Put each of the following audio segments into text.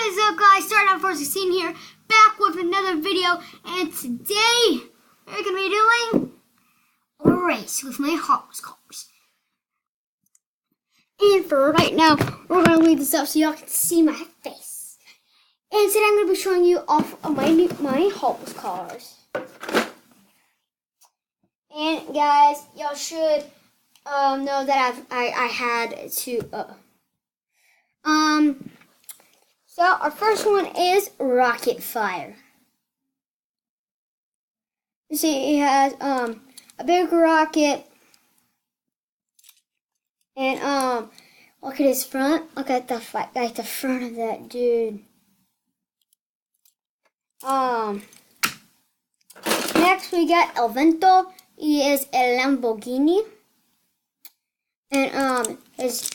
What is up, guys? Starting out 416 here, back with another video, and today we're going to be doing a race with my Hot Wheels cars. And for right now, we're going to leave this up so y'all can see my face. And today I'm going to be showing you off of my Hot Wheels cars. And guys, y'all should know that I had to So our first one is Rocket Fire. You see, he has a big rocket, and look at his front. Look at the front of that dude. Next we got El Vento. He is a Lamborghini, and his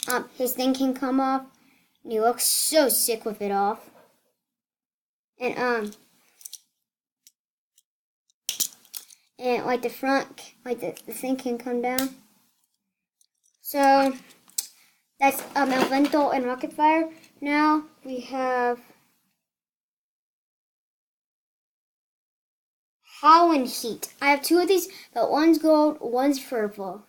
thing can come off. And he looks so sick with it off. And like the front, like the thing can come down. So that's El Vento and Rocket Fire. Now we have Howlin' Heat. I have two of these, but one's gold, one's purple.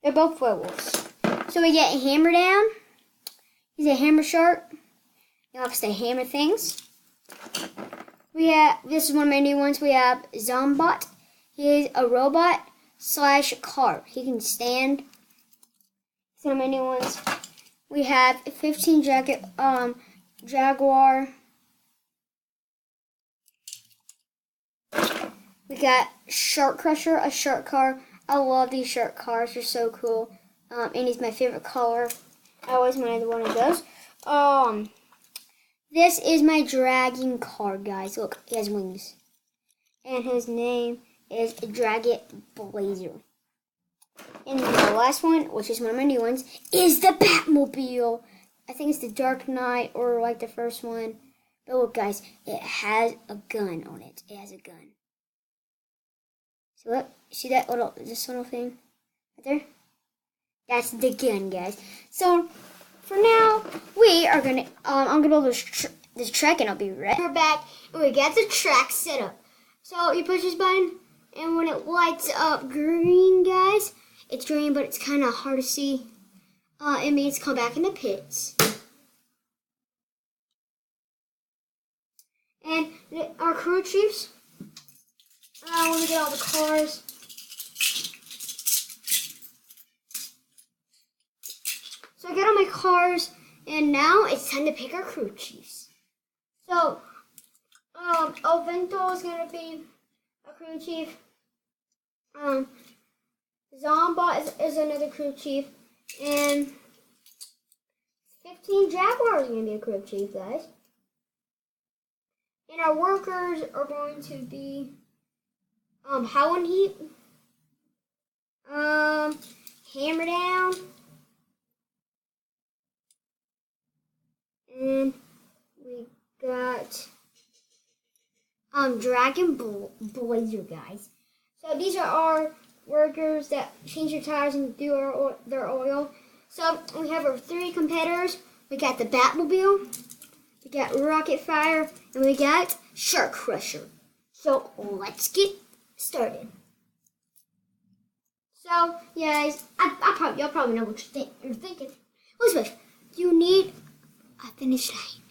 They're both werewolves. So we get Hammer Down. He's a hammer shark. He likes to hammer things. This is one of my new ones. We have Zombot. He is a robot / car. He can stand. It's one of my new ones. We have 15 Jaguar. We got Shark Crusher, a shark car. I love these shark cars. They're so cool. And he's my favorite color. I always wanted one of those. This is my dragon car, guys. Look, he has wings. And his name is Dragon Blazer. And the last one, which is one of my new ones, is the Batmobile. I think it's the Dark Knight or like the first one. But look, guys, it has a gun on it. It has a gun. So look, see this little thing right there? That's the gun, guys. So for now, we are gonna I'm gonna build this track, and I'll be right. We're back, and we got the track set up. So you push this button, and when it lights up green, guys, it's green, but it's kind of hard to see. It means come back in the pits. And our crew chiefs. Let me get all the cars. So I got all my cars, and now it's time to pick our crew chiefs. So, El Vento is going to be a crew chief. Zombot is another crew chief. And 15 Jaguars is going to be a crew chief, guys. And our workers are going to be Howlin' Heat, Hammer Down, and we got Dragon Blazer, guys. So these are our workers that change their tires and do their oil. So we have our three competitors. We got the Batmobile, we got Rocket Fire, and we got Shark Crusher. So let's get started. So, guys, y'all probably know what you're thinking. Elizabeth, you need a finish line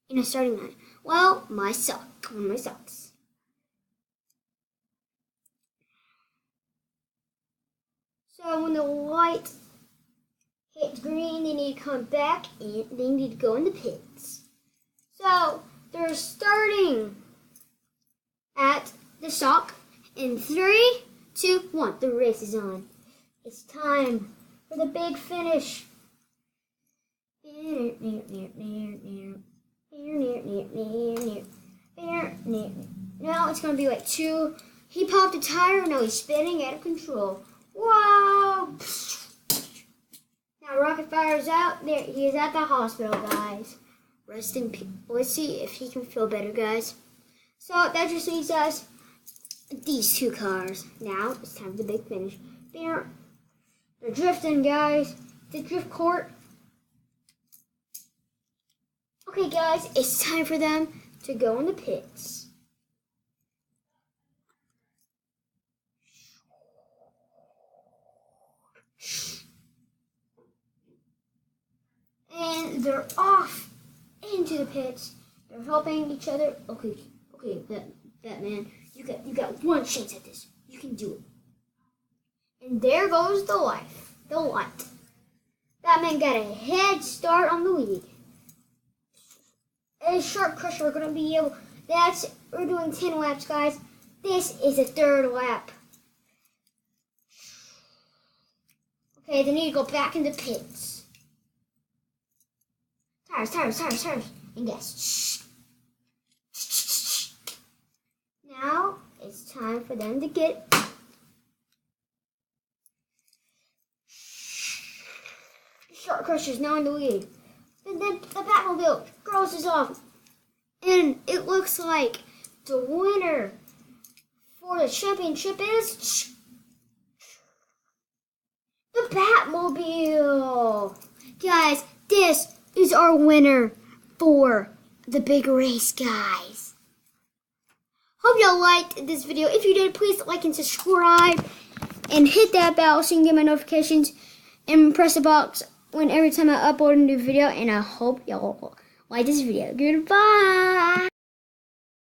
and a starting line. Well, one of my socks. So when the light hits green, they need to come back and they need to go in the pits. So they're starting at the sock. In 3, 2, 1, the race is on. It's time for the big finish. Now it's going to be like 2. He popped a tire. Now he's spinning out of control. Whoa! Now Rocket Fire is out. There, he is at the hospital, guys. Rest in peace. Let's see if he can feel better, guys. So that just leaves us these two cars. Now it's time for the big finish. They're drifting, guys. The drift court. Okay, guys, it's time for them to go in the pits. And they're off into the pits. They're helping each other. Okay, Batman, you got one chance at this. You can do it. And there goes the light. Batman got a head start on the lead. And Shark Crusher, we're gonna be able. We're doing 10 laps, guys. This is the third lap. Okay, they need to go back in the pits. Tires, and gas. Now it's time for them to get. Shark Crusher's now in the lead. And then the Batmobile crosses off. And it looks like the winner for the championship is the Batmobile. Guys, this is our winner for the big race, guys. Hope y'all liked this video. If you did, please like and subscribe. And hit that bell so you can get my notifications. And press the box every time I upload a new video. And I hope y'all like this video. Goodbye.